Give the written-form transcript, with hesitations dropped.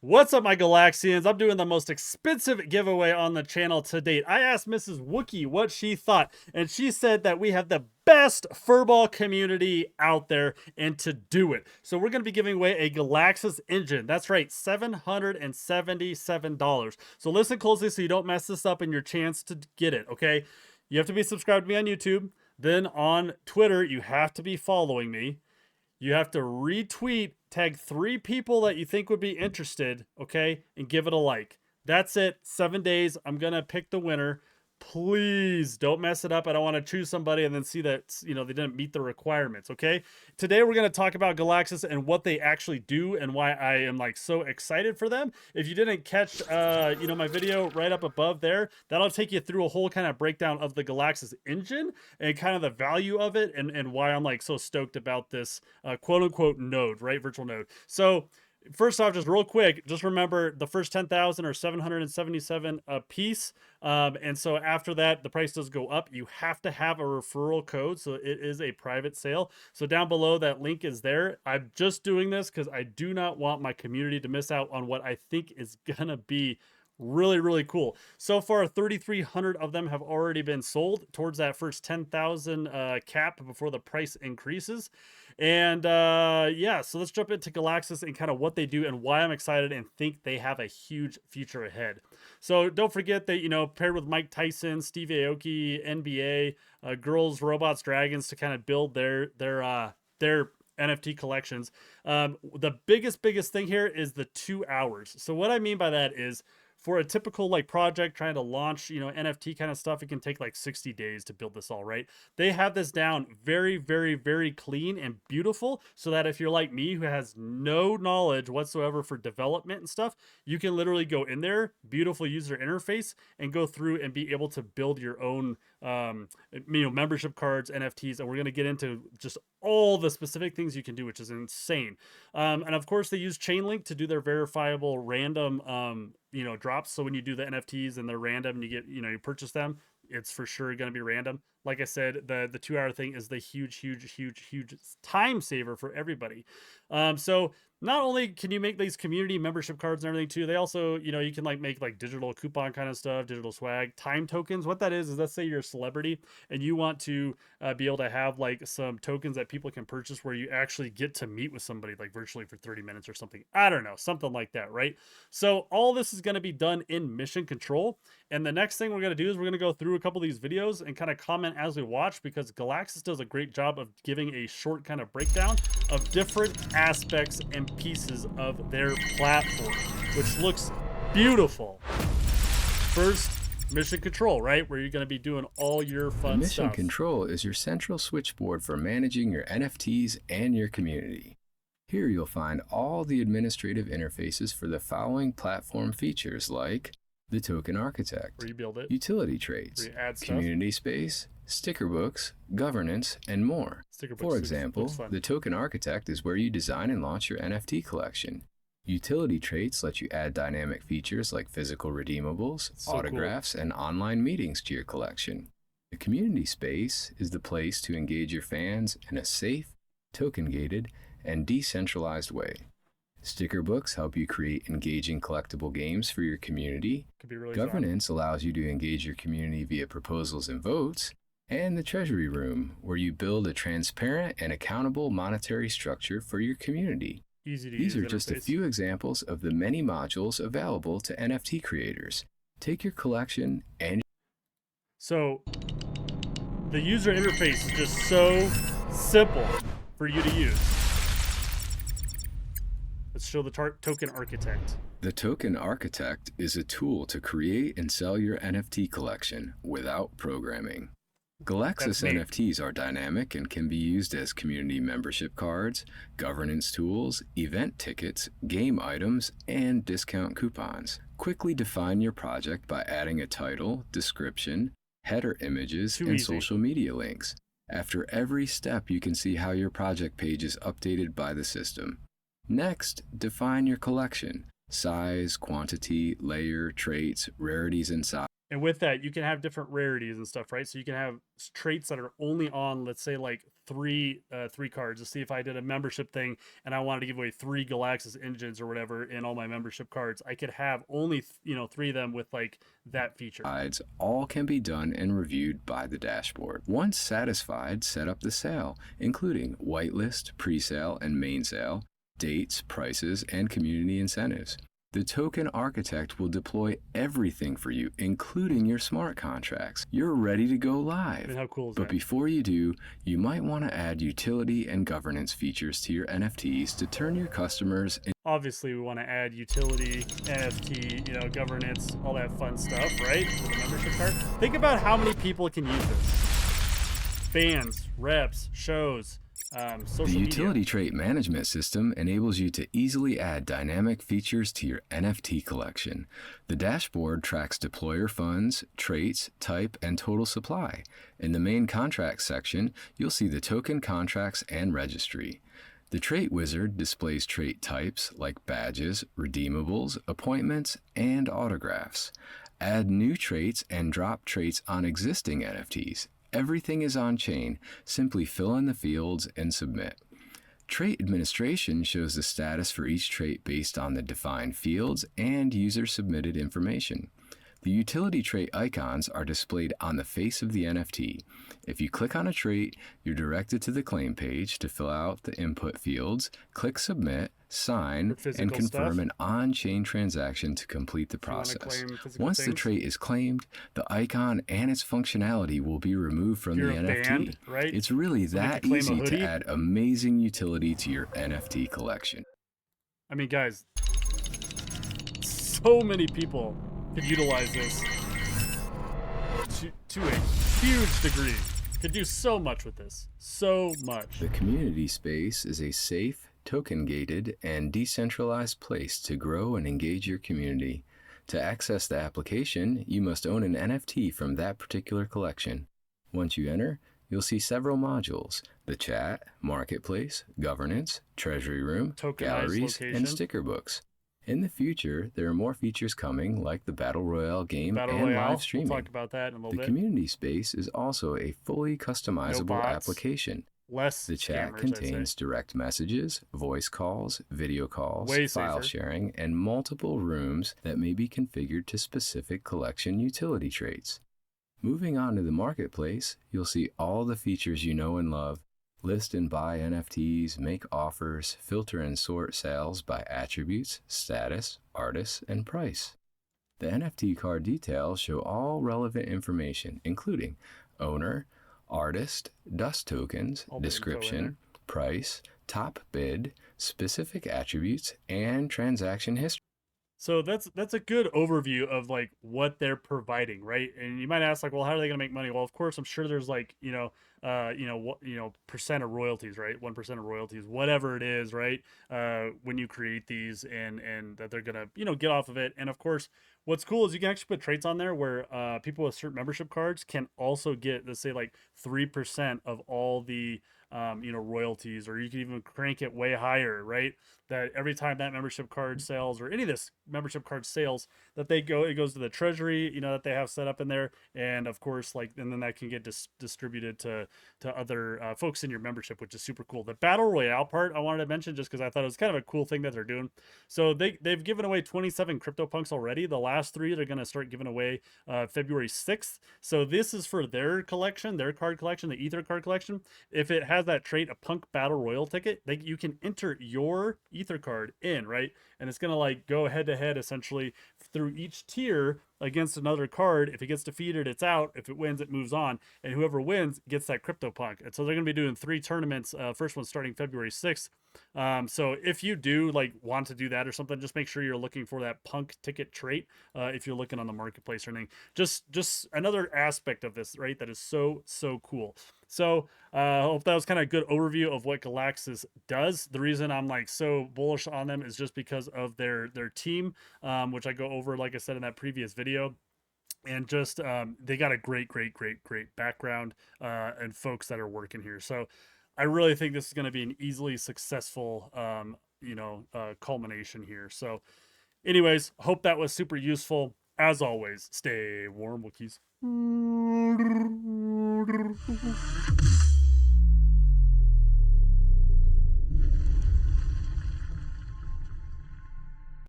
What's up, my Galaxians? I'm doing the most expensive giveaway on the channel to date. I asked Mrs. Wookie what she thought, and she said that we have the best furball community out there and to do it. So we're going to be giving away a Galaxis Engine. That's right, $777. So listen closely so you don't mess this up in your chance to get it, okay? You have to be subscribed to me on YouTube. Then on Twitter, you have to be following me. You have to retweet, tag 3 people that you think would be interested, okay? And give it a like. That's it. 7 days. I'm going to pick the winner. Please don't mess it up. I don't want to choose somebody and then see that, they didn't meet the requirements, okay? Today, we're going to talk about Galaxis and what they actually do and why I am like so excited for them. If you didn't catch, my video right up above there, that'll take you through a whole kind of breakdown of the Galaxis engine and kind of the value of it and why I'm like so stoked about this quote unquote node, right? Virtual node. So, first off, just real quick, just remember the first 10,000 are 777 a piece. And so after that, the price does go up. You have to have a referral code. So it is a private sale. So down below, that link is there. I'm just doing this because I do not want my community to miss out on what I think is going to be really cool. So far, 3,300 of them have already been sold towards that first 10,000 cap before the price increases. And yeah, so let's jump into Galaxis and kind of what they do and why I'm excited and think they have a huge future ahead. So don't forget that, paired with Mike Tyson, Steve Aoki, NBA, Girls, Robots, Dragons to kind of build their NFT collections. The biggest thing here is the 2 hours. So what I mean by that is, for a typical like project trying to launch, NFT kind of stuff, it can take like 60 days to build this all, right? They have this down very clean and beautiful so that if you're like me who has no knowledge whatsoever for development and stuff, you can literally go in there, beautiful user interface, and go through and be able to build your own membership cards, NFTs, and we're going to get into just all the specific things you can do, which is insane. And of course, they use Chainlink to do their verifiable random drops. So when you do the NFTs and they're random and you get, you purchase them, it's for sure going to be random. Like I said, the 2 hour thing is the huge time saver for everybody. So not only can you make these community membership cards and everything too, they also, you can like make like digital coupon kind of stuff, digital swag, time tokens. What that is let's say you're a celebrity and you want to be able to have like some tokens that people can purchase where you actually get to meet with somebody like virtually for 30 minutes or something. I don't know, something like that, right? So all this is going to be done in mission control. And the next thing we're going to do is we're going to go through a couple of these videos and kind of comment as we watch, because Galaxis does a great job of giving a short kind of breakdown of different aspects and pieces of their platform, which looks beautiful. First, mission control, right? Where you're going to be doing all your fun stuff. Mission control is your central switchboard for managing your NFTs and your community. Here you'll find all the administrative interfaces for the following platform features like the token architect, where you build it, utility traits, where you add stuff, community space, sticker books, governance, and more. For example, the token architect is where you design and launch your NFT collection. Utility traits let you add dynamic features like physical redeemables, autographs, and online meetings to your collection. The community space is the place to engage your fans in a safe, token-gated, and decentralized way. Sticker books help you create engaging collectible games for your community. Could be really Governance allows you to engage your community via proposals and votes. And the treasury room, where you build a transparent and accountable monetary structure for your community. These are just a few examples of the many modules available to NFT creators. Take your collection and... So, the user interface is just so simple for you to use. Let's show the token architect. The token architect is a tool to create and sell your NFT collection without programming. Galaxis NFTs are dynamic and can be used as community membership cards, governance tools, event tickets, game items, and discount coupons. Quickly define your project by adding a title, description, header images, and social media links. After every step, you can see how your project page is updated by the system. Next, define your collection: size, quantity, layer, traits, rarities, and size. And with that, you can have different rarities and stuff, right? So you can have traits that are only on, let's say, like three cards to see if I did a membership thing and I wanted to give away 3 Galaxis Engines or whatever in all my membership cards. I could have only 3 of them with like that feature. All can be done and reviewed by the dashboard. Once satisfied, set up the sale, including whitelist, pre-sale, and main sale, dates, prices, and community incentives. The token architect will deploy everything for you, including your smart contracts. You're ready to go live. I mean, how cool is But that? before you do, you might want to add utility and governance features to your NFTs to turn your customers into Obviously, we want to add utility, NFT, governance, all that fun stuff, right? With a membership card. Think about how many people can use this. Fans, reps, shows, social The media. utility trait management system enables you to easily add dynamic features to your NFT collection. The dashboard tracks deployer funds, traits, type, and total supply. In the main contracts section, you'll see the token contracts and registry. The trait wizard displays trait types like badges, redeemables, appointments, and autographs. Add new traits and drop traits on existing NFTs. Everything is on chain. Simply fill in the fields and submit. Trait administration shows the status for each trait based on the defined fields and user submitted information. The utility trait icons are displayed on the face of the NFT. If you click on a trait, you're directed to the claim page to fill out the input fields, click submit, sign, and confirm an on-chain transaction to complete the process. Once the trait is claimed, the icon and its functionality will be removed from the NFT. Band, right? It's really that easy to add amazing utility to your NFT collection. I mean, guys, so many people could utilize this to a huge degree. Could do so much with this. So much. The community space is a safe, token-gated, and decentralized place to grow and engage your community. To access the application, you must own an NFT from that particular collection. Once you enter, you'll see several modules: the chat, marketplace, governance, treasury room, galleries, and sticker books. In the future, there are more features coming, like the Battle Royale game and live streaming. We'll talk about that in a little bit. The community space is also a fully customizable application. The chat contains direct messages, voice calls, video calls, file sharing, and multiple rooms that may be configured to specific collection utility traits. Moving on to the marketplace, you'll see all the features you know and love. List and buy NFTs, make offers, filter and sort sales by attributes, status, artist, and price. The NFT card details show all relevant information, including owner, artist, dust tokens, description, price, top bid, specific attributes, and transaction history. So that's a good overview of like what they're providing, right? And you might ask like, well, how are they going to make money? Well, of course, I'm sure there's like, percent of royalties, right? 1% of royalties, whatever it is, right? When you create these and that they're going to, get off of it. And of course, what's cool is you can actually put traits on there where people with certain membership cards can also get, let's say, like 3% of all the royalties, or you can even crank it way higher, right? That every time that membership card sells, or any of this membership card sales, that it goes to the treasury, that they have set up in there. And of course, and then that can get distributed to other folks in your membership, which is super cool. The Battle Royale part I wanted to mention just because I thought it was kind of a cool thing that they're doing. So they've given away 27 CryptoPunks already. The last 3 they're going to start giving away February 6th. So this is for their collection, their card collection, the Ether card collection. If it has that trait, a Punk Battle Royal ticket, you can enter your Ether card in, right? And it's going to like go head to head essentially through each tier against another card. If it gets defeated, it's out. If it wins, it moves on. And whoever wins gets that CryptoPunk. And so they're going to be doing 3 tournaments. First one starting February 6th. So if you do like want to do that or something, just make sure you're looking for that Punk ticket trait. If you're looking on the marketplace or anything, just another aspect of this, right? That is so cool. So I hope that was kind of a good overview of what Galaxis does. The reason I'm like so bullish on them is just because of their team, which I go over, like I said, in that previous video. And just they got a great background and folks that are working here. So I really think this is going to be an easily successful culmination here. So anyways, hope that was super useful. As always, stay warm, Wookiees.